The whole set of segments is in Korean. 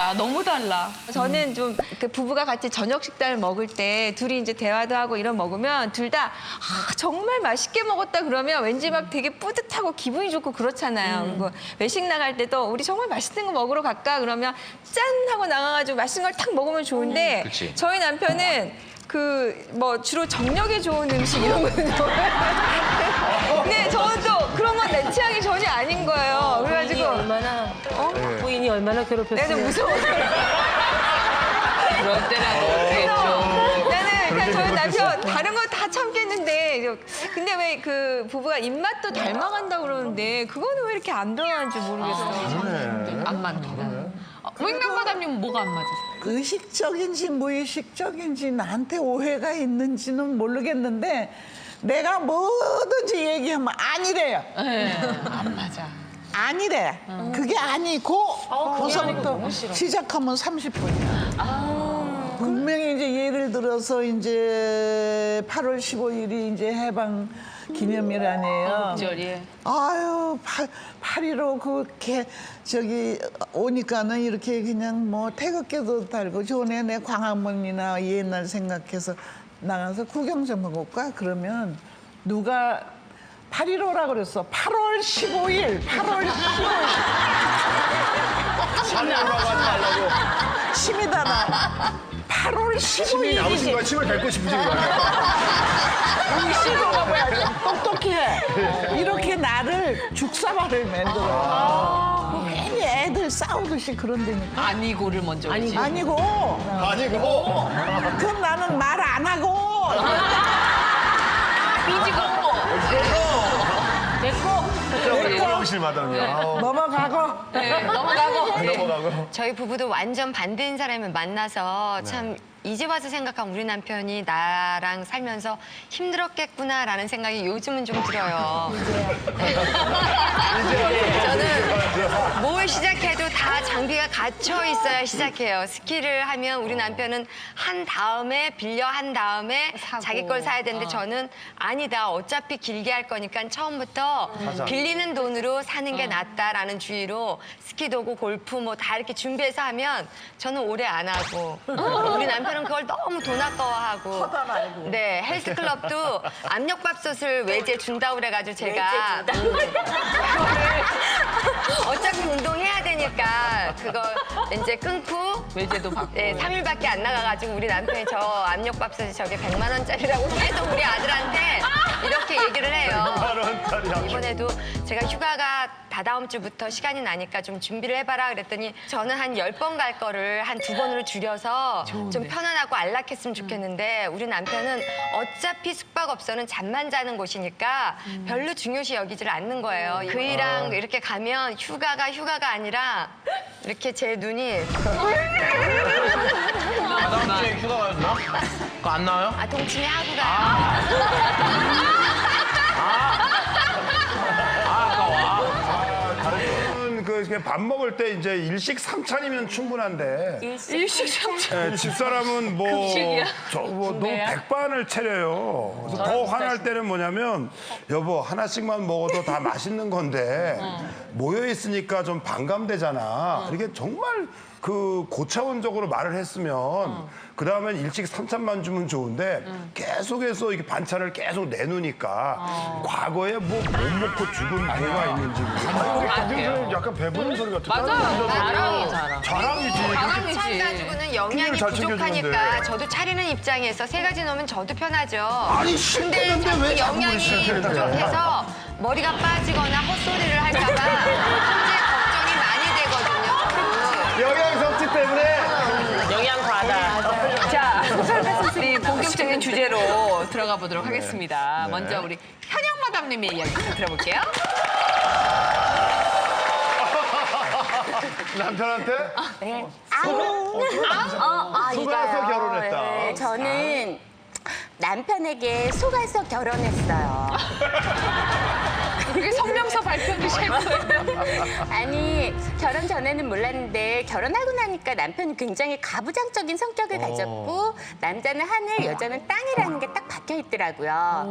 달라. 너무 달라. 저는 좀 그 부부가 같이 저녁 식단을 먹을 때 둘이 이제 대화도 하고 이런 먹으면 둘 다 정말 맛있게 먹었다 그러면 왠지 막 되게 뿌듯하고 기분이 좋고 그렇잖아요. 그리고 외식 나갈 때도 우리 정말 맛있는 거 먹으러 갈까 그러면 짠 하고 나가가지고 맛있는 걸 탁 먹으면 좋은데 그치. 저희 남편은 그 뭐 주로 정력에 좋은 음식 이런 거는 근데 저는 또 그런 건 내 취향이 전혀 아닌 거예요. 그래가지고 부인이 얼마나 내가 좀 괴롭혔어요. 무서워. 그럴 때라도 그래서 나는 그냥 저희 남편 다른 거 다 참겠는데 근데 왜 그 부부가 입맛도 닮아간다고 그러는데 그거는 왜 이렇게 안 변하는지 모르겠어. 안 맞는다. 맹남마담님은 뭐가 안 맞으세요? 의식적인지 무의식적인지 나한테 오해가 있는지는 모르겠는데 내가 뭐든지 얘기하면 아니래요. 안 맞아. 아니래. 그게 아니고 벌써부터 시작하면 30분이야. 분명히 이제 예를 들어서 이제 8월 15일이 이제 해방 기념일 아니에요. 아유, 8.15 그렇게 저기 오니까는 이렇게 그냥 뭐 태극기도 달고 전에 내 광화문이나 옛날 생각해서 나가서 구경 좀 하고 올까? 그러면 누가 8.15라 그랬어. 8월 15일, 8월 15일. 산으로 가지 말라고. 침이다 나. 8월 침이 나오신 15일이지. 거야? 침을 뱉고 싶으신 거야? 시도가 뭐야? 똑똑해. 이렇게 나를 죽사발을 만들어. 괜히 애들 싸우듯이 그런 데니까. 아니고를 먼저. 아니고. 아니고. 그럼 나는 말 안 하고. 부러우실 마당이야. 넘어가고. 넘어가고. 저희 부부도 완전 반대인 사람을 만나서 참 이제 와서 생각하면 우리 남편이 나랑 살면서 힘들었겠구나라는 생각이 요즘은 좀 들어요. 저는 뭘 시작해도 다 장비가 갇혀 있어야 시작해요. 스키를 하면 우리 남편은 한 다음에 빌려 한 다음에 자기 걸 사야 되는데 저는 아니다. 어차피 길게 할 거니까 처음부터 빌리는 돈으로 사는 게 낫다라는 주의로 스키 도구, 골프 뭐 다 이렇게 준비해서 하면 저는 오래 안 하고 우리 남편은 그걸 너무 돈 아까워하고 네 헬스클럽도 압력밥솥을 외제 준다고 그래가지고 제가 어차피 운동해야 되니까 그거 이제 끊고 외제도 받고. 네, 3일밖에 안 나가가지고 우리 남편이 저 압력밥솥이 저게 100만 원짜리라고 계속 우리 아들한테 이렇게 얘기를 해요. 100만 원짜리. 이번에도 제가 휴가가 다다음 주부터 시간이 나니까 좀 준비를 해봐라 그랬더니 저는 한 10번 갈 거를 한 2번으로 줄여서 좀 편안하고 안락했으면 좋겠는데 우리 남편은 어차피 숙박업소는 잠만 자는 곳이니까 별로 중요시 여기질 않는 거예요. 그이랑 이렇게 가면 휴가가 아니라 이렇게 제 눈이 다음 주에 휴가가였나? 그거 안 나와요? 동치미 하고 가요. 그 밥 먹을 때 이제 일식 3찬이면 충분한데 일식 삼찬. 집사람은 뭐 급식이야? 너무 백반을 차려요. 그래서 더 화날 때는 뭐냐면 여보 하나씩만 먹어도 다 맛있는 건데 모여 있으니까 좀 반감되잖아. 이게 정말 그 고차원적으로 말을 했으면 그 다음엔 일식 3찬만 주면 좋은데 계속해서 이게 반찬을 계속 내놓으니까 과거에 뭐 못 먹고 죽은 뭐가 있는지 아들은 약간 배부른 소리 같아. 맞아요. 자랑이잖아. 자랑이지. 반찬 가지고는 영양이 잘 부족하니까 챙겨주는데. 저도 차리는 입장에서 3가지 넣으면 저도 편하죠. 아니 근데 씹는데 자꾸 왜 자꾸 영양이 시작했는데? 부족해서 머리가 빠지거나 헛소리를 할까 봐 현재 걱정이 많이 되거든요. 영양 섭취 때문에. 영양 과다. 자, 우리 본격적인 주제로 들어가 보도록 하겠습니다. 먼저 우리 현영마담님의 이야기 좀 들어볼게요. 남편한테? 속아서 결혼했다. 네, 저는 남편에게 속아서 결혼했어요. 그게 성명서 발표도 싫고요. 아니, 결혼 전에는 몰랐는데 결혼하고 나니까 남편이 굉장히 가부장적인 성격을 가졌고 남자는 하늘, 여자는 땅이라는 게 딱 박혀 있더라고요.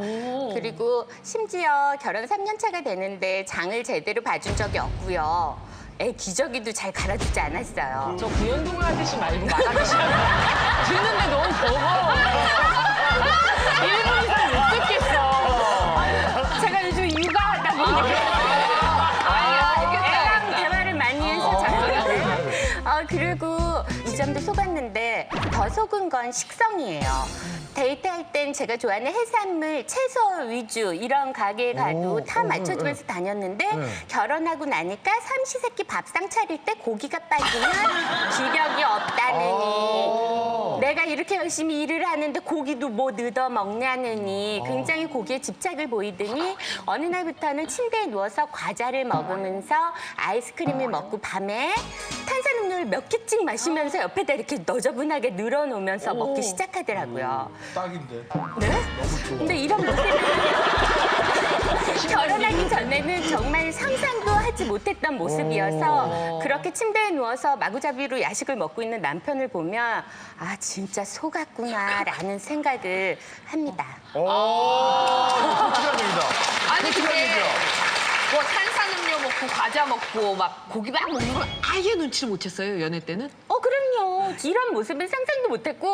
그리고 심지어 결혼 3년 차가 되는데 장을 제대로 봐준 적이 없고요. 애 기저귀도 잘 갈아주지 않았어요. 저 구연동 아저씨 말고 말하듯이 듣는데 너무 버거워. 1분 이상 못 듣겠어. 제가 요즘 육아하다 보니까 애랑 대화를 많이 해서 잘 그리고 이 점도 속았는데 더 속은 건 식성이에요. 데이트할 땐 제가 좋아하는 해산물, 채소 위주 이런 가게에 가도 다 맞춰주면서 다녔는데 결혼하고 나니까 삼시세끼 밥상 차릴 때 고기가 빠지면 기력이 없다느니 내가 이렇게 열심히 일을 하는데 고기도 뭐 얻어 먹냐느니 굉장히 고기에 집착을 보이더니 어느 날부터는 침대에 누워서 과자를 먹으면서 아이스크림을 먹고 밤에 탄산음료를 몇 개씩 마시면서 옆에다 이렇게 너저분하게 늘어놓으면서 먹기 시작하더라고요. 딱인데. 네? 근데 이런 모습을 결혼하기 전에는 정말 상상도 하지 못했던 모습이어서 그렇게 침대에 누워서 마구잡이로 야식을 먹고 있는 남편을 보면 아 진짜 속았구나라는 생각을 합니다. 솔직한 얘기다. 아니 근데 뭐 탄산음료 먹고 과자 먹고 막 고기 막 먹는 걸 아예 눈치를 못 챘어요 연애 때는? 그럼요. 이런 모습은 상상도 못했고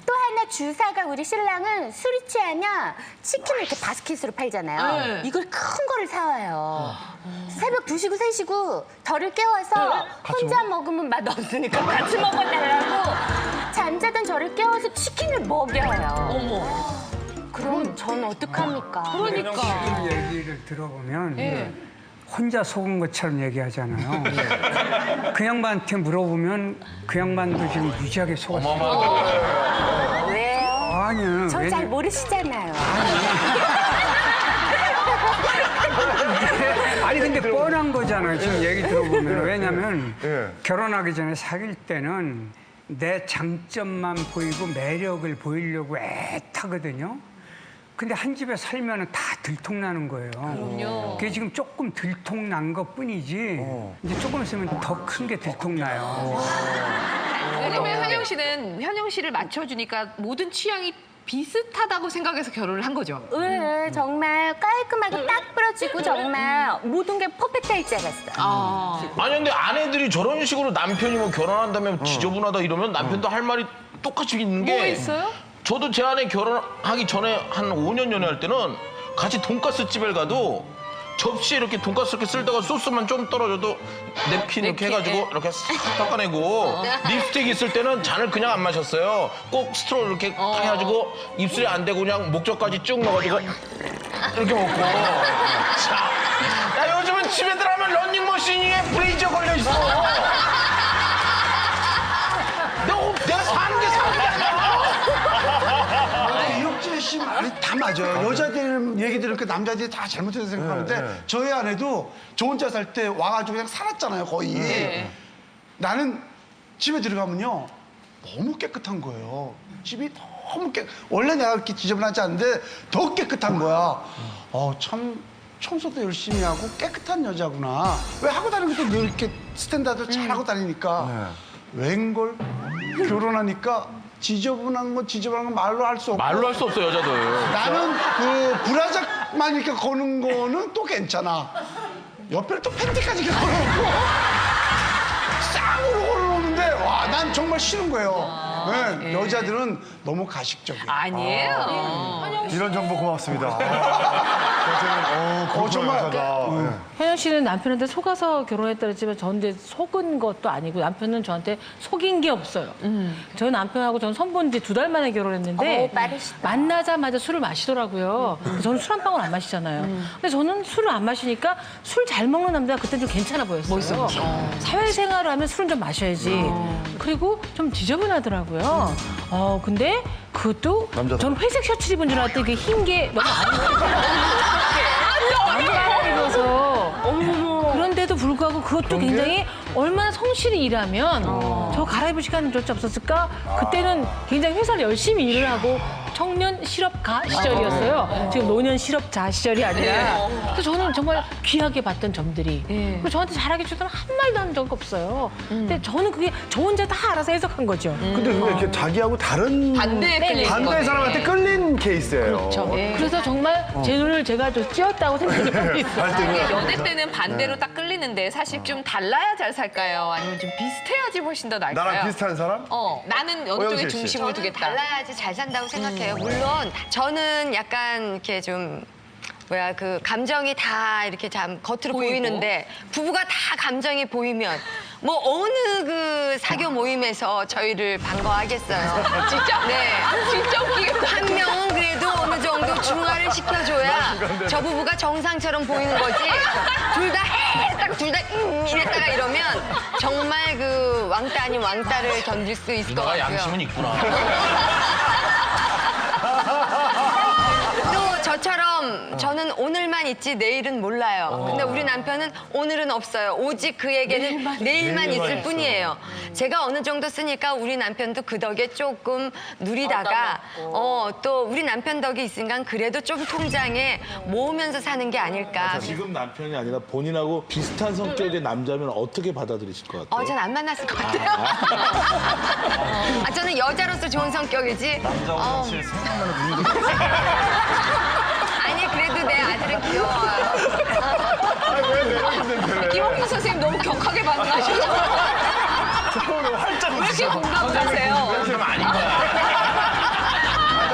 또 하나 주사가 우리 신랑은 술이 취하면 치킨을 이렇게 바스켓으로 팔잖아요. 네. 이걸 큰 거를 사와요. 새벽 2시고 3시고 저를 깨워서 혼자 먹으면 맛 없으니까 같이 먹어달라고 잠자던 저를 깨워서 치킨을 먹여요. 어머. 그럼 전 어떡합니까? 그러니까. 얘기를 들어보면 혼자 속은 것처럼 얘기하잖아요. 그 양반한테 물어보면 그 양반도 지금 무지하게 속았어요. 왜요? 아니요. 저 잘 모르시잖아요. 아니 근데 뻔한 거잖아요. 지금 얘기 들어보면. 왜냐면 결혼하기 전에 사귈 때는 내 장점만 보이고 매력을 보이려고 애타거든요. 근데 한 집에 살면은 다 들통나는 거예요. 그럼요. 그게 지금 조금 들통난 것 뿐이지 이제 조금 있으면 더 큰 게 들통나요. 왜냐면 현영 씨를 맞춰주니까 모든 취향이 비슷하다고 생각해서 결혼을 한 거죠. 왜 정말 깔끔하게 딱 부러지고 정말 모든 게 퍼펙트할 줄 알았어요. 아니 근데 아내들이 저런 식으로 남편이 뭐 결혼한다면 지저분하다 이러면 남편도 할 말이 똑같이 있는 게 뭐 있어요? 저도 제 아내 결혼하기 전에 한 5년 연애할 때는 같이 돈가스 집을 가도 접시에 이렇게 돈가스 이렇게 쓸다가 소스만 좀 떨어져도 냅킨 이렇게 해가지고 이렇게 싹 닦아내고 립스틱 있을 때는 잔을 그냥 안 마셨어요. 꼭 스트로 이렇게 해가지고 입술에 안 대고 그냥 목젖까지 쭉 넣어가지고 이렇게 먹고. 자, 야 요즘은 집에 들어가면 런닝머신에 브레이저 걸려 있어. 내가 사는 게 사는 게 아니야. 이혁재 씨 말이 다 맞아요. 여자들 얘기 들으니까 남자들이 다 잘못해서 생각하는데 저희 아내도 저 혼자 살 때 와가지고 그냥 살았잖아요, 거의. 나는 집에 들어가면요 너무 깨끗한 거예요. 집이 너무 원래 내가 그렇게 지저분하지 않은데 더 깨끗한 거야. 참 청소도 열심히 하고 깨끗한 여자구나. 왜 하고 다니는 것도 늘 이렇게 스탠다드 잘 하고 다니니까. 웬걸 결혼하니까 지저분한 건 말로 할 수 없고. 말로 할 수 없어 여자들. 나는 그 브라작만 이렇게 거는 거는 또 괜찮아. 옆에 또 팬티까지 이렇게 걸어놓고 쌍으로 걸어놓는데 와, 난 정말 싫은 거예요. 네, 여자들은 너무 가식적이에요. 아니에요. 이런 정보 고맙습니다. 정말. 현영 씨는 남편한테 속아서 결혼했다 그랬지만 저한테 속은 것도 아니고 남편은 저한테 속인 게 없어요. 저희 남편하고 전 선본 지 2달 만에 결혼했는데 빠르시다. 만나자마자 술을 마시더라고요. 저는 술 한 방울 안 마시잖아요. 근데 저는 술을 안 마시니까 술 잘 먹는 남자가 그때 좀 괜찮아 보였어요. 사회생활을 하면 술은 좀 마셔야지. 그리고 좀 지저분하더라고요. 근데 그것도 저는 회색 셔츠를 입은 줄 알았더니 그 흰 게 너무 안 입어서 그런데도 불구하고 그것도 굉장히 얼마나 성실히 일하면 저 갈아입을 시간은 조차 없었을까? 그때는 굉장히 회사를 열심히 일을 하고 청년 실업가 시절이었어요. 지금 노년 실업자 시절이 아니라. 그래서 저는 정말 귀하게 봤던 점들이. 그리고 저한테 잘하게 주던 한 말도 한 적 없어요. 근데 저는 그게 저 혼자 다 알아서 해석한 거죠. 근데 그게 이렇게 자기하고 다른 반대에 끌리는 반대의 거네. 사람한테 끌린 케이스예요. 그렇죠. 그래서 정말 제 눈을 제가 좀 찧었다고 생각하고 있어요. 연애 때는 반대로 딱 끌리는데 사실 좀 달라야 잘 살까요? 아니면 좀 비슷해야지 훨씬 더 나을까요? 나랑 비슷한 사람? 나는 어느 쪽에 오영실 씨. 중심을 저는 두겠다. 달라야지 잘 산다고 생각해요. 물론 저는 약간 이렇게 좀 그 감정이 다 이렇게 참 겉으로 보이는데 부부가 다 감정이 보이면 뭐 어느 그 사교 모임에서 저희를 반가워하겠어요. 진짜? 네. 진짜 웃기겠다. 한 명은 그래도 어느 정도 중화를 시켜줘야 저 부부가 정상처럼 보이는 거지. 둘 다 딱 둘 다 이랬다가 이러면 정말 그 왕따 아닌 왕따를 견딜 수 있을 것 누나가 같고요. 양심은 있구나. 또 저처럼 저는 오늘만 있지 내일은 몰라요. 근데 우리 남편은 오늘은 없어요. 오직 그에게는 내일만 있을 뿐이에요. 제가 어느 정도 쓰니까 우리 남편도 그 덕에 조금 누리다가 또 우리 남편 덕이 있으니까 그래도 좀 통장에 모으면서 사는 게 아닐까. 지금 남편이 아니라 본인하고 비슷한 성격의 남자면 어떻게 받아들이실 것 같아요? 전 안 만났을 것 같아요. 저는 여자로서 좋은 성격이지. 남자 화장실 생각나는 분위기. 아니 그래도 내 아들은 귀여워요. 김홍준 선생님 너무 격하게 반응하셔서 활짝 왜 이렇게 공감하세요? 그럼 아닌 거야.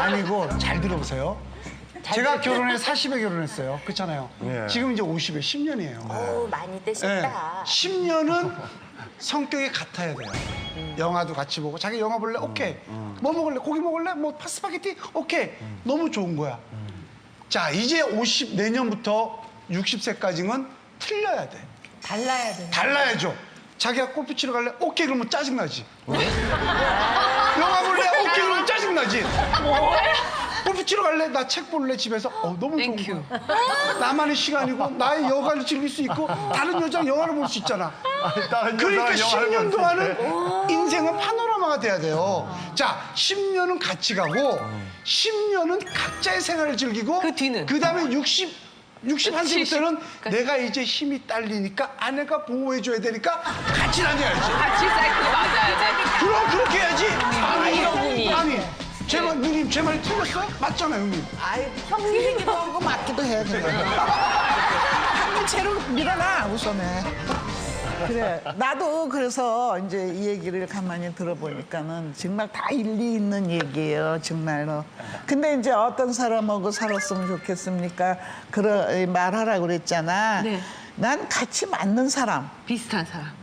아니고 잘 들어보세요. 제가 결혼해 40에 결혼했어요. 그렇잖아요. 지금 이제 50에 10년이에요. 오, 많이 되셨다. 10년은 성격이 같아야 돼요. 영화도 같이 보고 자기 영화 볼래? 오케이. 뭐 먹을래? 고기 먹을래? 뭐 파스파게티? 오케이. 너무 좋은 거야. 자, 이제 내년부터 60세까지는 틀려야 돼. 달라야 돼. 달라야죠. 자기가 골프 치러 갈래? 오케이. 그러면 짜증나지. 영화 볼래? 오케이. 그러면 짜증나지. 골프 치러 갈래? 나 책 볼래? 집에서? 너무 좋은 거야. 나만의 시간이고 나의 여가를 즐길 수 있고 다른 여자랑 영화를 볼 수 있잖아. 그러니까 10년 동안은 인생은 파노라마가 돼야 돼요. 자, 10년은 같이 가고 10년은 각자의 생활을 즐기고 그 뒤는? 그다음에 61세부터는 내가 이제 힘이 딸리니까 아내가 보호해줘야 되니까 같이 다녀야지. 같이 사이클이 맞아야 돼. 그럼 그렇게 해야지. 이런 분이. 아니, 누님 제 말이 틀렸어요? 맞잖아요, 형님. 아이, 틀리기도 하고 맞기도 해야 되는 한 채로 밀어놔, 우선에. 그래, 나도 그래서 이제 이 얘기를 가만히 들어보니까는 정말 다 일리 있는 얘기예요, 정말로. 근데 이제 어떤 사람하고 살았으면 좋겠습니까? 말하라고 그랬잖아. 네. 난 같이 맞는 사람. 비슷한 사람.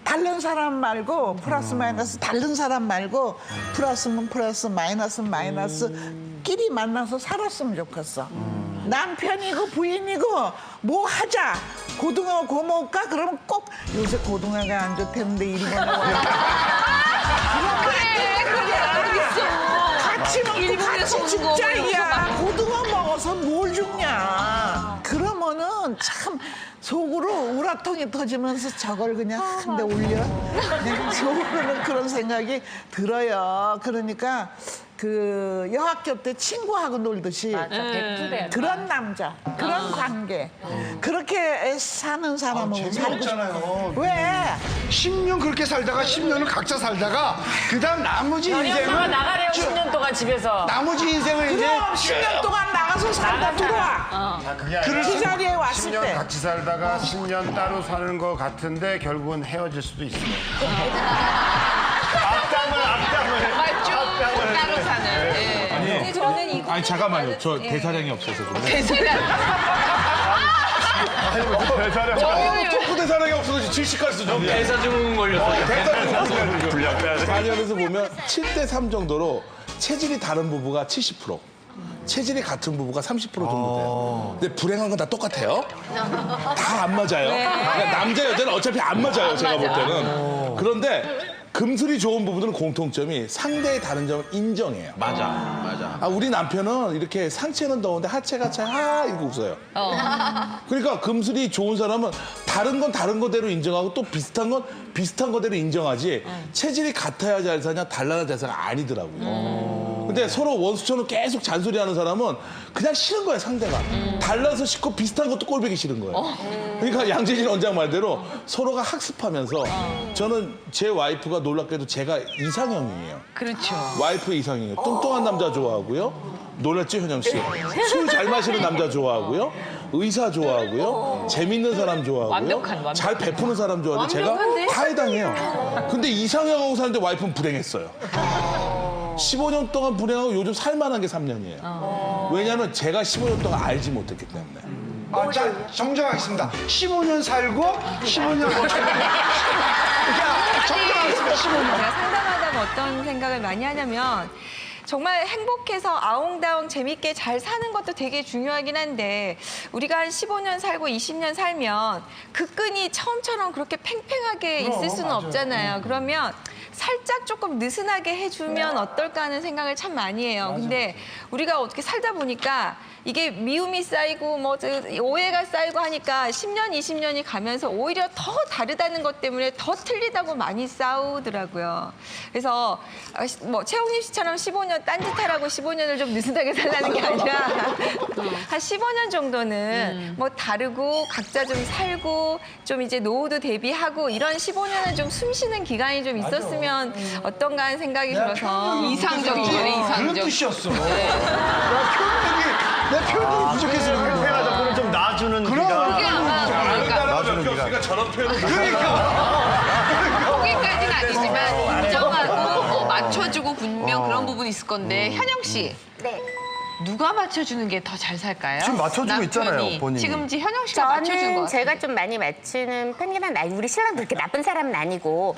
다른 사람 말고 플러스 마이너스 다른 사람 말고 플러스면 플러스 마이너스면 마이너스 끼리 만나서 살았으면 좋겠어. 남편이고 부인이고 뭐 하자. 고등어 고 먹을까? 그러면 꼭 요새 고등어가 안 좋다는데 일본에 와. 그래 알겠어. 같이 먹고 일본에서 같이 오는 거 죽자 먹어서 야. 고등어 먹어서 뭘 죽냐. 그러면은 참 속으로 우라통이 터지면서 저걸 그냥 한 대 올려. 그냥 속으로는 그런 생각이 들어요. 그러니까 그 여학교 때 친구하고 놀듯이 그런 남자, 그런 관계, 그렇게 사는 사람하고 살고 재미없잖아요. 왜? 10년 그렇게 살다가 10년은 각자 살다가 그다음 나머지 인생을 나가래요, 10년 동안 집에서. 나머지 인생을 이제 그럼 10년 동안 나가서 살다 들어와. 그 자리에 왔을 10년 때. 같이 살다가 10년 따로 사는 것 같은데 결국은 헤어질 수도 있어요. 맞죠? 따로 사는. 예. 아니요. 저는 이거 아니 잠깐만요. 저 대사량이 없어서 그런데. 토크 대사량이 없어서 70까지 쓰죠. 대사 증후군 걸렸어요. 분량 빼야 돼. 4년에서 보면 7대3 정도로 체질이 다른 부부가 70%. 체질이 같은 부부가 30% 정도 돼요. 근데 불행한 건 다 똑같아요. 다 안 맞아요. 그러니까 남자 여자는 어차피 안 맞아요. 제가 볼 때는. 그런데 금슬이 좋은 부부들은 공통점이 상대의 다른 점을 인정해요. 맞아. 우리 남편은 이렇게 상체는 더운데 하체가 차 이렇게 웃어요. 그러니까 금슬이 좋은 사람은 다른 건 다른 거대로 인정하고 또 비슷한 건 비슷한 거대로 인정하지 체질이 같아야 잘 사냐 달라야 잘 사냐 아니더라고요. 근데 서로 원수처럼 계속 잔소리하는 사람은 그냥 싫은 거야, 상대가. 달라서 싫고 비슷한 것도 꼴보기 싫은 거예요. 그러니까 양재진 원장 말대로 서로가 학습하면서 저는 제 와이프가 놀랍게도 제가 이상형이에요. 그렇죠. 와이프 이상형이에요. 뚱뚱한 남자 좋아하고요. 놀랐죠, 현영 씨? 술 잘 마시는 남자 좋아하고요. 의사 좋아하고요. 재밌는 사람 좋아하고요. 잘 베푸는 사람 좋아하는데 제가 다 해당해요. 근데 이상형하고 사는데 와이프는 불행했어요. 15년 동안 불행하고 요즘 살만한 게 3년이에요. 왜냐하면 제가 15년 동안 알지 못했기 때문에. 자, 정정하겠습니다. 15년 살고 15년 못 살고. 정정하겠습니다. 15년. 제가 상담하다가 어떤 생각을 많이 하냐면 정말 행복해서 아웅다웅 재밌게 잘 사는 것도 되게 중요하긴 한데 우리가 한 15년 살고 20년 살면 그 끈이 처음처럼 그렇게 팽팽하게 있을 수는 없잖아요. 그러면 살짝 조금 느슨하게 해주면 어떨까 하는 생각을 참 많이 해요. 근데 우리가 어떻게 살다 보니까 이게 미움이 쌓이고 뭐 오해가 쌓이고 하니까 10년, 20년이 가면서 오히려 더 다르다는 것 때문에 더 틀리다고 많이 싸우더라고요. 그래서 뭐 최홍림 씨처럼 15년 딴짓하라고 15년을 좀 느슨하게 살라는 게 아니라 한 15년 정도는 뭐 다르고 각자 좀 살고 좀 이제 노후도 대비하고 이런 15년은 좀 숨 쉬는 기간이 좀 있었으면 어떤가 하는 생각이 들어서 이상적인 거네, 그런 이상적. 뜻이었어. 내 표현이 부족해서 그런 거야. 회가 적으로 좀 놔주는 그게 기간. 아마 그러니까 놔주는 기간. 저런 표현을 거기까지는 아니지만 인정하고 뭐 맞춰주고 분명 그런 부분이 있을 건데 현영 씨. 네. 누가 맞춰주는 게 더 잘 살까요? 지금 맞춰주고 남편이. 있잖아요, 본인이. 지금 이제 현영 씨가 맞춰준 거 저는 같아요. 제가 좀 많이 맞추는 편이긴 한데 우리 신랑도 그렇게 나쁜 사람은 아니고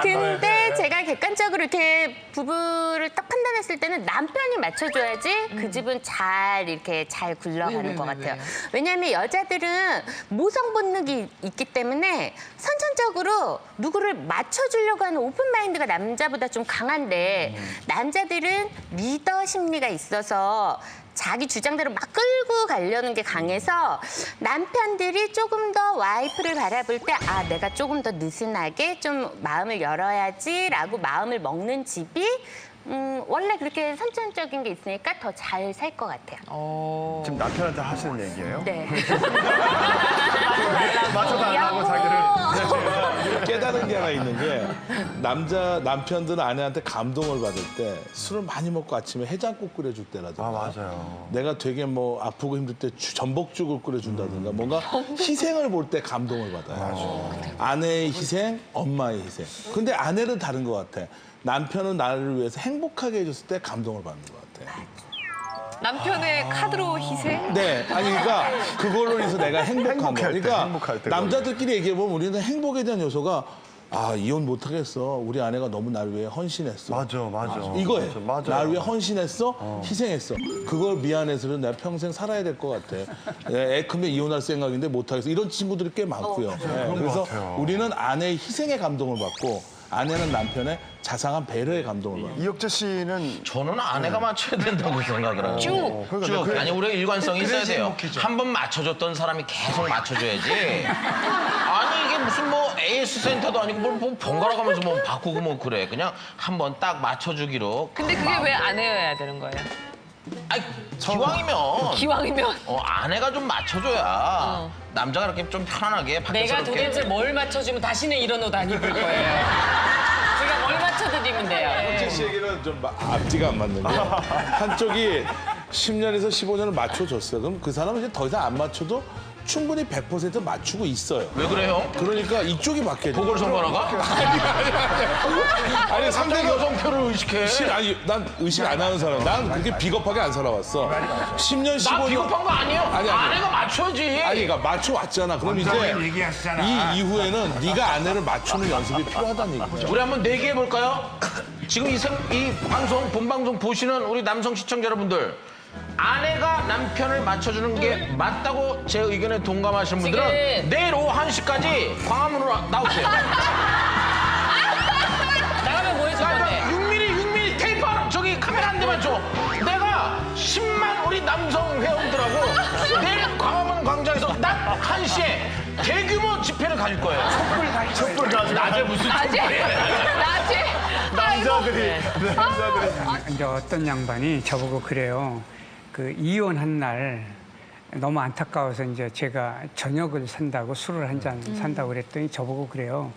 근데 제가 객관적으로 이렇게 부부를 딱 판단했을 때는 남편이 맞춰줘야지 그 집은 잘 이렇게 잘 굴러가는 것 같아요. 왜냐하면 여자들은 모성 본능이 있기 때문에 선천적으로 누구를 맞춰주려고 하는 오픈 마인드가 남자보다 좀 강한데 남자들은 리더 심리가 있어서 자기 주장대로 막 끌고 가려는 게 강해서 남편들이 조금 더 와이프를 바라볼 때 아, 내가 조금 더 느슨하게 좀 마음을 열어야지라고 마음을 먹는 집이 원래 그렇게 선천적인 게 있으니까 더 잘 살 것 같아요. 지금 남편한테 하시는 얘기예요? 네. 맞춰달라고 자기를. 깨달은 게 하나 있는 게 남편들은 아내한테 감동을 받을 때 술을 많이 먹고 아침에 해장국 끓여줄 때라든가 맞아요. 내가 되게 뭐 아프고 힘들 때 전복죽을 끓여준다든가 뭔가 희생을 볼 때 감동을 받아요. 아내의 희생, 엄마의 희생. 근데 아내는 다른 것 같아. 남편은 나를 위해서 행복하게 해줬을 때 감동을 받는 것 같아. 남편의 카드로 희생? 네, 아니 그러니까 그걸로 인해서 내가 행복한 거. 행복할 때, 그러니까 행복할 때 남자들끼리 얘기해 보면 우리는 행복에 대한 요소가 아 이혼 못 하겠어. 우리 아내가 너무 나를 위해 헌신했어. 맞아. 이거예요. 맞아. 나를 위해 헌신했어, 희생했어. 그걸 미안해서는 내가 평생 살아야 될 것 같아. 애 크면 이혼할 생각인데 못 하겠어. 이런 친구들이 꽤 많고요. 네, 그래서 우리는 아내의 희생의 감동을 받고. 아내는 남편의 자상한 배려의 감동을 받아요. 이혁재 씨는 저는 아내가 맞춰야 된다고 생각을 해요. 쭉. 아니, 우리가 일관성이 있어야 돼요. 한 번 맞춰줬던 사람이 계속 맞춰줘야지. 아니, 이게 무슨 뭐 AS 센터도 아니고 뭐 번갈아 가면서 뭐 바꾸고 뭐 그래. 그냥 한 번 딱 맞춰주기로. 근데 그게 왜 아내여야 되는 거예요? 아니, 기왕이면. 기왕이면 아내가 좀 맞춰줘야 남자가 이렇게 좀 편안하게 밖에서 내가 이렇게. 도대체 뭘 맞춰주면 다시는 이런 옷 안 입을 거예요. 제가 뭘 맞춰드리면 돼요. 혁재 씨 얘기는 좀 앞뒤가 안 맞는 게 한쪽이 10년에서 15년을 맞춰줬어요. 그럼 그 사람은 이제 더 이상 안 맞춰도 충분히 100% 맞추고 있어요. 왜 그래요? 그러니까 이쪽이 바뀌어야 돼. 보궐선거라가? 아니 상대 여성표를 의식해. 아니 난 의식 안 하는 사람. 난 그렇게 비겁하게 안 살아왔어. 10년 15년. 나 비겁한 거 아니에요. 아니. 아내가 맞춰야지. 아니 그러니까 맞춰왔잖아. 그럼 이제 이 이후에는 네가 아내를 맞추는 연습이 필요하다는 얘기죠. 우리 한번 내기해 볼까요? 지금 이 방송 본방송 보시는 우리 남성 시청자 여러분들, 아내가 남편을 맞춰주는 게 맞다고 제 의견에 동감하시는 분들은 지금. 내일 오후 1시까지 광화문으로 나오세요. 나가면 뭐 해줄 건데? 6mm 테이프 저기 카메라 한 대만 줘. 내가 10만 우리 남성 회원들하고 내일 광화문 광장에서 낮 1시에 대규모 집회를 가질 거예요. 촛불 가질 낮에 무슨 낮에? 촛불이에요? 낮에? 남자 이제 어떤 양반이 저보고 그래요. 그 이혼한 날 너무 안타까워서 이제 제가 저녁을 산다고 술을 한 잔 산다고 그랬더니 저보고 그래요.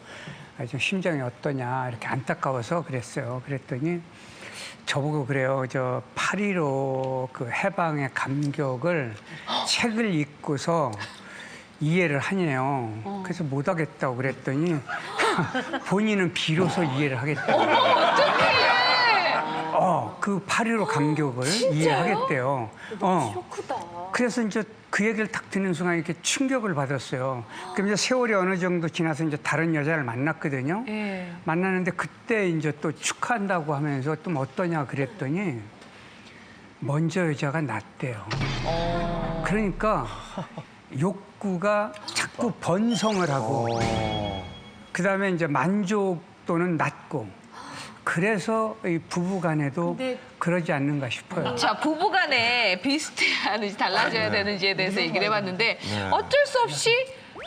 아, 좀 심정이 어떠냐 이렇게 안타까워서 그랬어요. 그랬더니 저보고 그래요. 저 8.15 그 해방의 감격을 책을 읽고서 이해를 하네요. 그래서 못 하겠다고 그랬더니 본인은 비로소 이해를 하겠다고. 그 8.15 감격을 이해하겠대요. 쇼크다. 그래서 이제 그 얘기를 딱 듣는 순간 이렇게 충격을 받았어요. 그럼 이제 세월이 어느 정도 지나서 이제 다른 여자를 만났거든요. 만났는데 그때 이제 또 축하한다고 하면서 또 어떠냐 그랬더니 먼저 여자가 낫대요. 그러니까 욕구가 자꾸 번성을 하고 그다음에 이제 만족도는 낮고 그래서 이 부부간에도 그러지 않는가 싶어요. 자, 부부간에 비슷해야 하는지 달라져야 되는지에 대해서 얘기를 해봤는데 어쩔 수 없이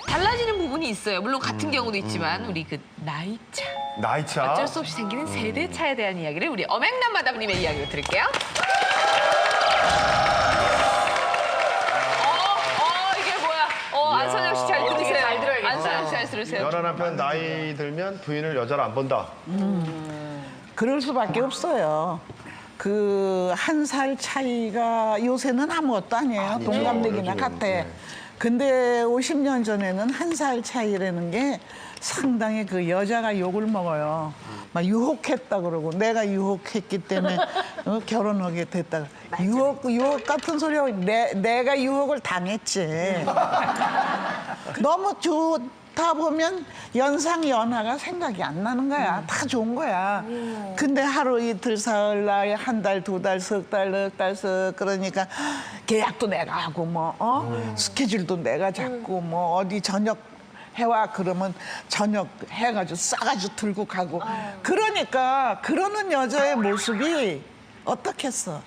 달라지는 부분이 있어요. 물론 같은 경우도 있지만 우리 그 나이차. 나이차. 어쩔 수 없이 생기는 세대 차에 대한 이야기를 우리 엄앵남 마담님의 이야기로 들을게요. 이게 뭐야? 안선영 씨 잘 들으세요. 잘 들어야겠다. 안선영 씨 잘 들으세요. 연하 남편 나이 들면 부인을 여자로 안 본다. 그럴 수밖에 없어요. 그 1살 차이가 요새는 아무것도 아니에요. 동갑내기나 같아. 근데 50년 전에는 1살 차이라는 게 상당히 그 여자가 욕을 먹어요. 막 유혹했다 그러고 내가 유혹했기 때문에 결혼하게 됐다. 유혹 같은 소리하고 내가 유혹을 당했지. 너무 좋다 보면 연상 연하가 생각이 안 나는 거야. 다 좋은 거야. 근데 하루 이틀 사흘 날 한 달 두 달 석 달 넉 달 석 그러니까 계약도 내가 하고 뭐 스케줄도 내가 잡고 뭐 어디 저녁 해와 그러면 저녁 해가지고 싸가지고 들고 가고 그러니까 그러는 여자의 모습이 어떻겠어.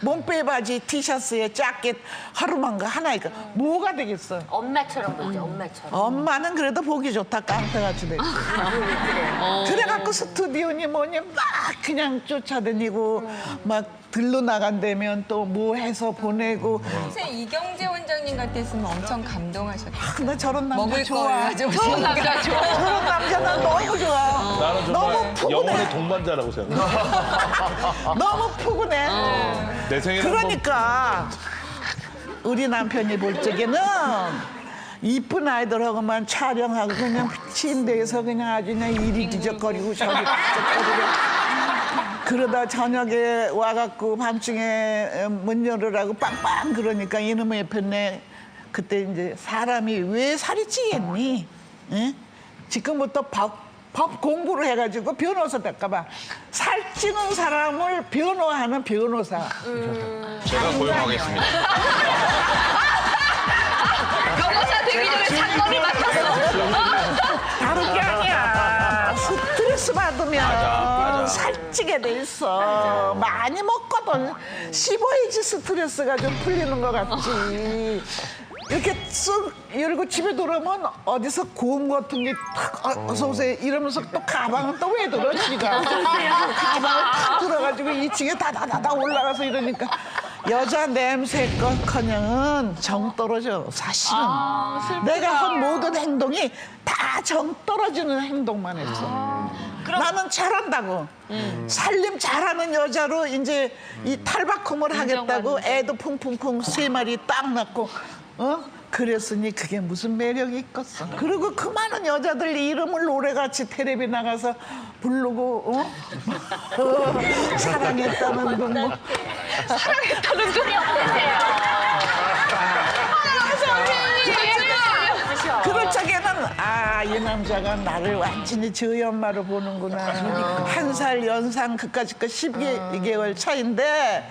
몸빼 바지 티셔츠에 자켓 하루만 거 하나니까 뭐가 되겠어. 엄마처럼 보죠, 엄마처럼. 엄마는 그래도 보기 좋다 깡패같이 되지. 그래갖고 스튜디오니 뭐니 막 그냥 쫓아다니고 막 들러 나간다면 또 뭐 해서 보내고. 선생님 이경재 원장님 같았으면 엄청 감동하셨겠어요. 나 저런 남자 먹을 좋아. 걸 가지고 저런 남자 좋아. 저런 남자 난 너무 좋아. 나는 너무 정말 푸근해. 영혼의 동반자라고 생각해. 너무 푸근해. 내 생에는 그러니까 우리 남편이 볼 적에는 이쁜 아이들하고만 촬영하고 그냥 침대에서 그냥 아주 그냥 이리 뒤적거리고 저리 뒤적거리고 그러다 저녁에 와갖고 밤중에 문 열으라고 빵빵 그러니까 이놈의 편네 그때 이제 사람이 왜 살이 찌겠니? 응? 지금부터 법 공부를 해가지고 변호사 될까봐 살찌는 사람을 변호하는 변호사. 제가 고용하겠습니다. 변호사 되기 전에 상권을 맡았어. 다른 게 아니야. 스트레스 받으면 맞아. 살찌게 돼 있어. 많이 먹거든. 씹어야지 스트레스가 좀 풀리는 것 같지. 이렇게 쓱 열고 집에 들어오면 어디서 고음 같은 게 탁 어서 오세요 이러면서 또 가방은 또 왜 들어 지가 가방을 탁 들어가지고 2층에 다다다다 올라가서 이러니까 여자 냄새껏커녕은 정 떨어져 사실은. 내가 한 모든 행동이 다 정 떨어지는 행동만 했어. 나는 잘한다고. 살림 잘하는 여자로 이제 이 탈바꿈을 하겠다고 애도 퐁퐁퐁 3마리 딱 낳고 그랬으니 그게 무슨 매력이 있겠어. 그리고 그 많은 여자들 이름을 노래같이 텔레비 나가서 부르고 사랑했다는 둥 뭐. 사랑했다는 둥이 그럴 적에는 이 남자가 나를 완전히 저희 엄마로 보는구나. 1살 연상 그까짓 거 12개월 차인데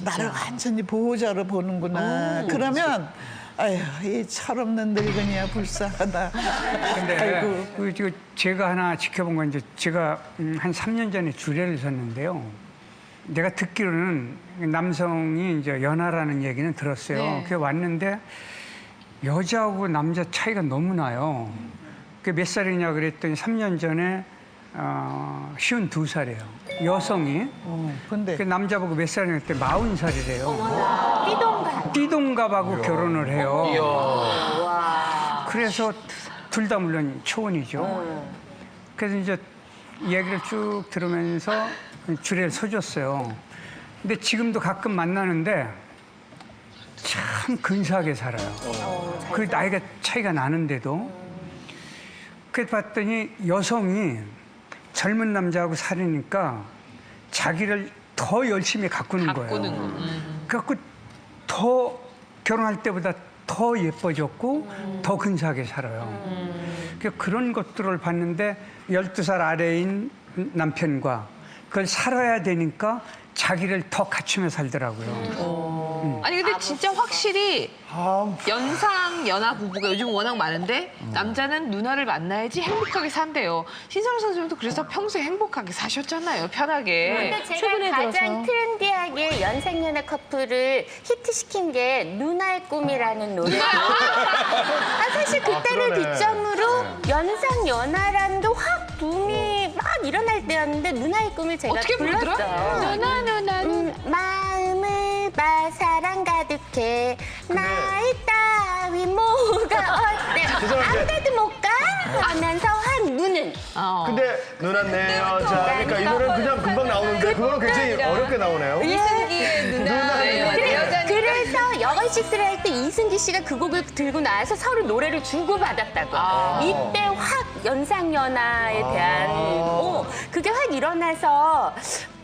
나를 완전히 보호자로 보는구나. 그러면 아휴 이 철없는 늙은이야 불쌍하다. 근데 그 제가 하나 지켜본 건 이제 제가 한 3년 전에 주례를 섰는데요. 내가 듣기로는 남성이 이제 연하라는 얘기는 들었어요. 네. 그게 왔는데 여자하고 남자 차이가 너무 나요. 그게 몇 살이냐 그랬더니 3년 전에 52살이에요. 여성이. 근데 그 남자보고 몇 살이냐 했더니 40살이래요. 띠동갑. 띠동갑하고 결혼을 해요. 그래서 둘 다 물론 초혼이죠. 그래서 이제 얘기를 쭉 들으면서 줄에 서줬어요. 근데 지금도 가끔 만나는데 참 근사하게 살아요. 그 나이가 차이가 나는데도. 그래서 봤더니 여성이 젊은 남자하고 살으니까 자기를 더 열심히 가꾸는 거예요. 그래갖고 더 결혼할 때보다 더 예뻐졌고 더 근사하게 살아요. 그런 것들을 봤는데 12살 아래인 남편과 그걸 살아야 되니까 자기를 더 갖추며 살더라고요. 아니 근데 진짜 확실히 연상 연하 부부가 요즘 워낙 많은데 남자는 누나를 만나야지 행복하게 산대요. 신선우 선생님도 그래서 평소에 행복하게 사셨잖아요. 편하게. 근데 제가 가장 트렌디하게 연상연하 커플을 히트시킨 게 누나의 꿈이라는 노래. 사실 그때를 기점으로 연상연하라는 게 확 붐이 막 일어날 때였는데 누나의 꿈을 제가 어떻게 불렀어요. 부르더라? 누나. 마음을 봐 사랑 가득해 나의 따위 뭐가 어때 아무데도 못 가 하면서 한 눈은 근데 누나 내 여자. 그러니까 이 노래는 그냥 금방 나오는데 그거는 굉장히 어렵게 나오네요. 이승기의 누나 내 여자니까. 그래서 여걸식스를 할 때 이승기 씨가 그 곡을 들고 나와서 서로 노래를 주고받았다고. 이때 확 연상연하에 대한 그게 확 일어나서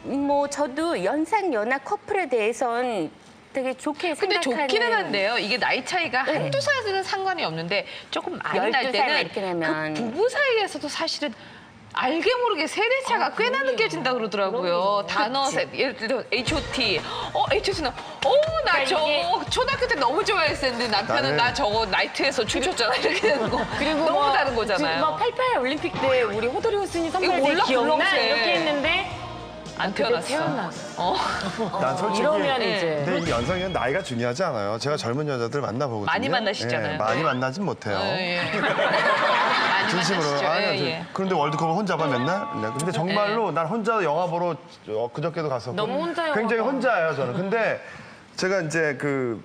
뭐 저도 연상연하 커플에 대해서는 되게 좋게 근데 생각하는. 좋기는 한데요. 이게 나이 차이가 한두 살은 상관이 없는데 조금 많이 날 12살 때는 이렇게 되면. 그 부부 사이에서도 사실은 알게 모르게 세대 차가 꽤나 느껴진다 그러더라고요. 단어 예를 들어 H.O.T. H.O.T는 나 저거 초등학교 때 너무 좋아했었는데 남편은 나 저거 나이트에서 춤췄잖아 이렇게 되는 거. 그리고 너무 다른 거잖아요. 막 88 올림픽 때 우리 호돌이 호순이 선발대 몰라, 기억나? 불렁새. 이렇게 했는데 안 그때 태어났어. 난 솔직히 이러면 이제. 근데 이 연상은 나이가 중요하지 않아요. 제가 젊은 여자들 만나보거든요. 많이 만나시잖아요. 예, 많이 네. 만나진 못해요. 많이 진심으로. 만나시죠. 아니요, 예. 그런데 월드컵을 혼자 봐 맨날? 네, 근데 정말로 난 혼자 영화 보러 그저께도 갔었고 너무 혼자 영화 굉장히 봐. 혼자예요 저는. 근데 제가 이제 그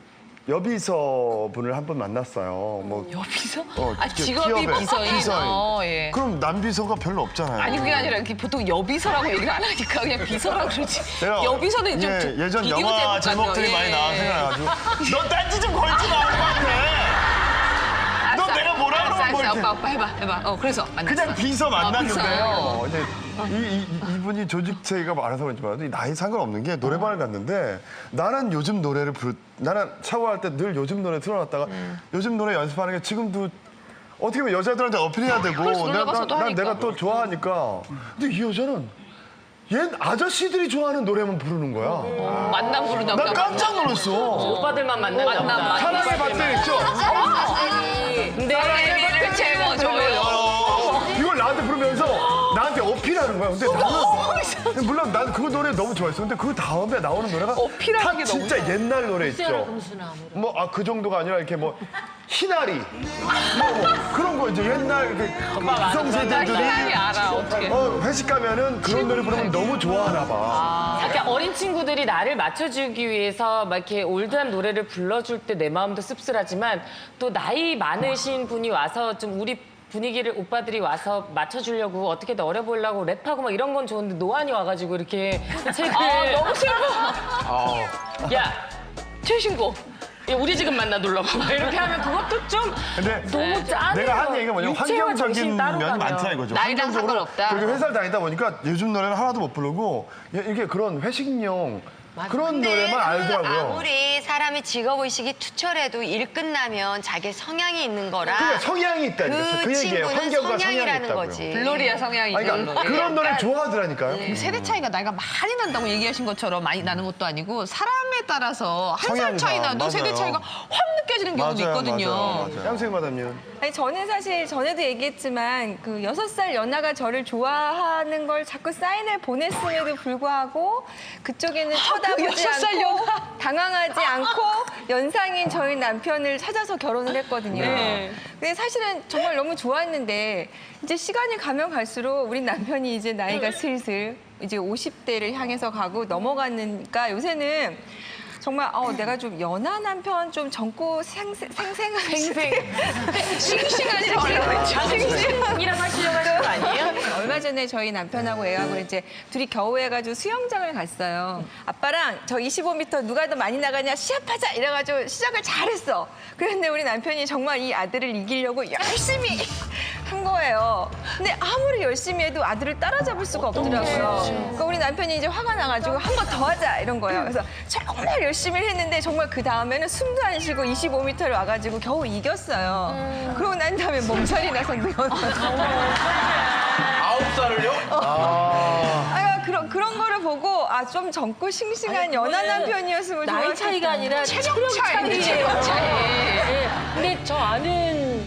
여비서 분을 한 번 만났어요. 뭐 여비서? 그 직업이 기업에, 비서인. 예. 그럼 남비서가 별로 없잖아요. 아니 그게 아니라 이렇게 보통 여비서라고 얘기를 안 하니까 그냥 비서라고 그러지. 내가 여비서는 좀 예전 비디오 영화 제목 제목들이 같아요. 많이 예. 나와서 생각해가지고 너 딴지 좀 걸지 마 엄마한테. 너 내가 뭐라 그러면 뭐 이렇게. 오빠 해봐. 그래서 만났어. 그냥 비서 만났는데요. 비서. 이제 이분이 조직체가 많아서 그런지 몰라도 나이 상관없는 게 노래방을 갔는데 나는 요즘 노래를 나는 샤워할 때 늘 요즘 노래 틀어놨다가 요즘 노래 연습하는 게 지금도 어떻게 보면 여자들한테 어필해야 되고 올라가서도 하니까. 내가 또 좋아하니까 근데 이 여자는 얘 아저씨들이 좋아하는 노래만 부르는 거야. 만남 부르나 난 깜짝 놀랐어. 오빠들만 만나나 보다. 사랑의 밭들 있죠? 네, 제목 줘요. 이걸 나한테 부르면서 나한테 어필하는 거야. 근데 나는 물론 난 그 노래 너무 좋아했어. 근데 그 다음에 나오는 노래가 어필하는 다 게 너무 진짜 옛날 노래 있죠. 뭐 그 정도가 아니라 이렇게 뭐 희나리 뭐 그런 거 이제 옛날 그 구성세대들이 알아 어떻게. 회식 가면은 그런 노래 부르면 너무 좋아하나 봐. 그러니까 어린 친구들이 나를 맞춰주기 위해서 막 이렇게 올드한 노래를 불러줄 때 내 마음도 씁쓸하지만 또 나이 많으신 분이 와서 좀 우리 분위기를 오빠들이 와서 맞춰주려고 어떻게든 어려 보이려고 랩하고 막 이런 건 좋은데 노안이 와가지고 이렇게 책을 너무 슬퍼. 야 최신곡. 야, 우리 지금 만나 놀러봐 이렇게 하면 그것도 좀 근데 너무 짠해요. 내가 한 얘기가 뭐냐면 육체와 환경적인 정신이 따로 면이 가면. 많다 이거죠. 나이랑 환경적으로 상관없다. 그리고 회사를 다니다 보니까 요즘 노래는 하나도 못 부르고 이게 그런 회식용 그런 노래만 알더라고요. 아무리 사람이 직업의식이 투철해도 일 끝나면 자기 성향이 있는 거라. 그러니까 성향이 있다니까. 그 그 얘기예요. 친구는 환경과 성향이 성향이라는 있다고요. 거지. 블로리아 성향이죠. 아니, 그러니까 그런 노래 좋아하더라니까요. 세대 차이가 나이가 많이 난다고 얘기하신 것처럼 많이 나는 것도 아니고 사람에 따라서 한 살 성향상, 차이 나도 세대 맞아요. 차이가 확 느껴지는 경우도 있거든요. 맞아요. 양승 마담님. 아니 저는 사실 전에도 얘기했지만 그 6살 연하가 저를 좋아하는 걸 자꾸 사인을 보냈음에도 불구하고 그쪽에는 쳐다보지 6살 않고 연하. 당황하지 않고 연상인 저희 남편을 찾아서 결혼을 했거든요. 근데 사실은 정말 너무 좋았는데 이제 시간이 가면 갈수록 우리 남편이 이제 나이가 슬슬 이제 50대를 향해서 가고 넘어가니까 요새는 정말 내가 좀 연하 남편 좀 젊고 싱싱한 싱싱이랑 하시려고 하신 거 아니에요? 얼마 전에 저희 남편하고 애하고 이제 둘이 겨우 해가지고 수영장을 갔어요. 아빠랑 저 25m 누가 더 많이 나가냐 시합하자 이래가지고 시작을 잘했어. 그런데 우리 남편이 정말 이 아들을 이기려고 열심히 한 거예요. 근데 아무리 열심히 해도 아들을 따라잡을 수가 없더라고요. 그러니까 우리 남편이 이제 화가 나가지고 한 번 더 하자 이런 거예요. 그래서 정말 열심히 했는데 정말 그 다음에는 숨도 안 쉬고 25m를 와가지고 겨우 이겼어요. 그러고 난 다음에 몸살이 나서 누웠어요. 9살을요? 그런 거를 보고 좀 젊고 싱싱한 연하 남편이었으면 좋았겠다. 나이 차이가 아니라 체력 차이예요. 근데 저 아는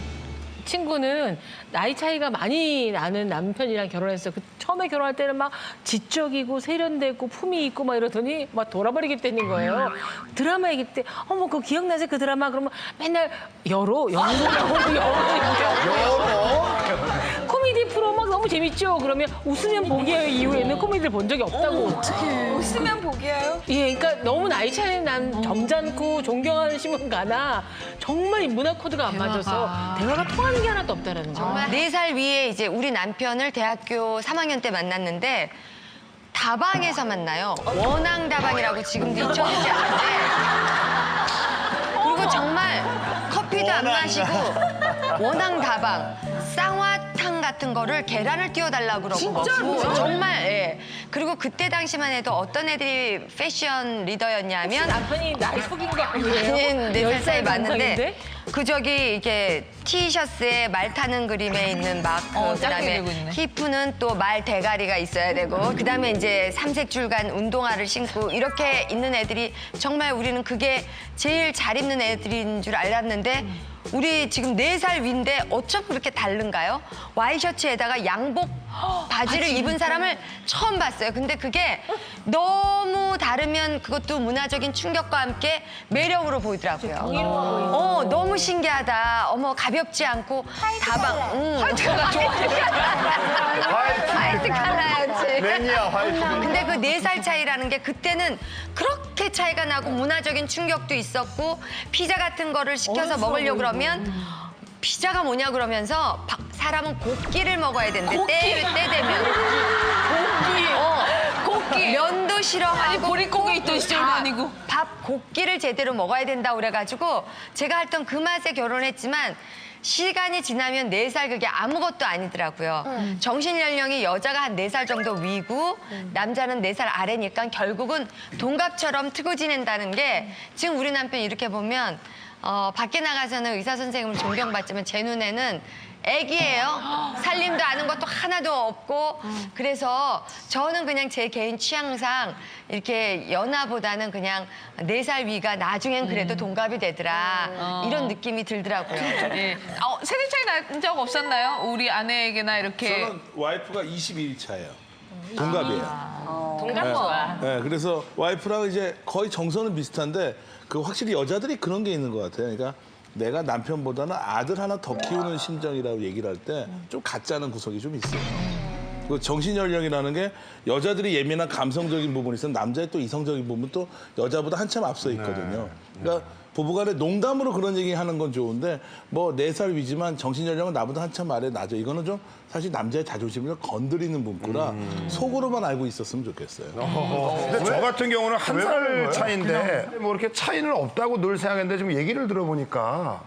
친구는 나이 차이가 많이 나는 남편이랑 결혼했어요. 처음에 결혼할 때는 막 지적이고 세련되고 품위 있고 막 이러더니 막 돌아버리겠다는 거예요. 드라마 얘기 때 그거 기억나세요? 그 드라마 그러면 맨날 열어. 코미디 프로 막 너무 재밌죠? 그러면 웃으면 복이에요 이후에는 코미디를 본 적이 없다고. 웃으면 복이에요? 예, 그러니까 너무 나이 차이는 난 점잖고 존경하는 신분 가나 정말 문화 코드가 안 맞아서 대화가 통하는 게 하나도 없다라는 거. 정말 4살 위에 이제 우리 남편을 대학교 3학년 때 만났는데 다방에서 만나요. 원앙다방이라고 지금도 잊혀지지 않는데 그리고 정말 커피도 안 마시고 원앙다방 쌍화탕 같은 거를 계란을 띄워달라고 그러고 먹고 정말 예. 그리고 그때 당시만 해도 어떤 애들이 패션 리더였냐면 남편이 나이 속인 거 아니에요? 4살 사이 맞는데 동생인데? 그 저기 이게 티셔츠에 말 타는 그림에 있는 마크 그다음에 히프는 또 말 대가리가 있어야 되고 그다음에 이제 삼색 줄간 운동화를 신고 이렇게 있는 애들이 정말 우리는 그게 제일 잘 입는 애들인 줄 알았는데 우리 지금 4살 위인데 어쩜 그렇게 다른가요? 와이셔츠에다가 양복 바지를 입은 사람을 처음 봤어요. 근데 그게 너무 다르면 그것도 문화적인 충격과 함께 매력으로 보이더라고요. 너무 신기하다. 어머 가볍지 않고 다방. 화이트가 좋아. 화이트 컬러였지. 매니아 화이트. 근데 그 4살 차이라는 게 그때는 그렇게 차이가 나고 문화적인 충격도 있었고 피자 같은 거를 시켜서 먹으려고 그러면 피자가 뭐냐 그러면서 사람은 곡기를 먹어야 된대. 때 되면. 곡기. 면도 싫어하고. 아니 보릿고개 있던 시절도 아니고. 밥 곡기를 제대로 먹어야 된다고 그래가지고 제가 했던 그 맛에 결혼했지만 시간이 지나면 4살 그게 아무것도 아니더라고요. 정신 연령이 여자가 한 4살 정도 위고 남자는 4살 아래니까 결국은 동갑처럼 트고 지낸다는 게 지금 우리 남편이 이렇게 보면 밖에 나가서는 의사 선생님을 존경받지만 제 눈에는 애기예요. 살림도 아는 것도 하나도 없고 그래서 저는 그냥 제 개인 취향상 이렇게 연하보다는 그냥 4살 위가 나중엔 그래도 동갑이 되더라 이런 느낌이 들더라고요. 예. 세대 차이 난 적 없었나요? 우리 아내에게나 이렇게. 저는 와이프가 21일 차예요. 동갑이에요. 동갑 좋아. 네, 그래서 와이프랑 이제 거의 정서는 비슷한데 그 확실히 여자들이 그런 게 있는 것 같아요. 그러니까 내가 남편보다는 아들 하나 더 키우는 심정이라고 얘기를 할 때 좀 가짜는 구석이 좀 있어요. 그 정신연령이라는 게 여자들이 예민한 감성적인 부분이 있으면 남자의 또 이성적인 부분은 또 여자보다 한참 앞서 있거든요. 그러니까 부부간에 농담으로 그런 얘기 하는 건 좋은데 뭐 4살 위지만 정신연령은 나보다 한참 아래 나죠. 이거는 좀 사실 남자의 자존심을 건드리는 문구라 속으로만 알고 있었으면 좋겠어요. 근데 저 같은 경우는 한 살 차이인데 뭐 이렇게 차이는 없다고 늘 생각했는데 지금 얘기를 들어보니까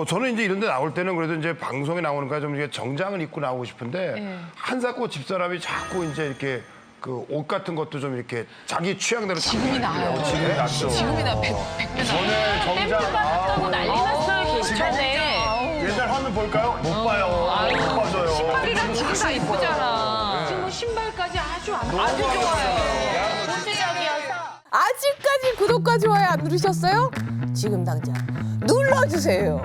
저는 이제 이런 데 나올 때는 그래도 이제 방송에 나오니까 좀 이게 정장을 입고 나오고 싶은데 한사코 집사람이 자꾸 이제 이렇게 그 옷 같은 것도 좀 이렇게 자기 취향대로 지금이 나아요. 지금이 낫죠. 지금이 나 100배 나. 오늘 정장 하고 난리 났어요, 개천에. 옛날 화면 볼까요? 못 봐요. 못 봐줘요. 신발이랑 지금 다 이쁘잖아. 지금 신발까지 아주 아주 좋아요. 아직까지 구독과 좋아요 안 누르셨어요? 지금 당장 눌러주세요.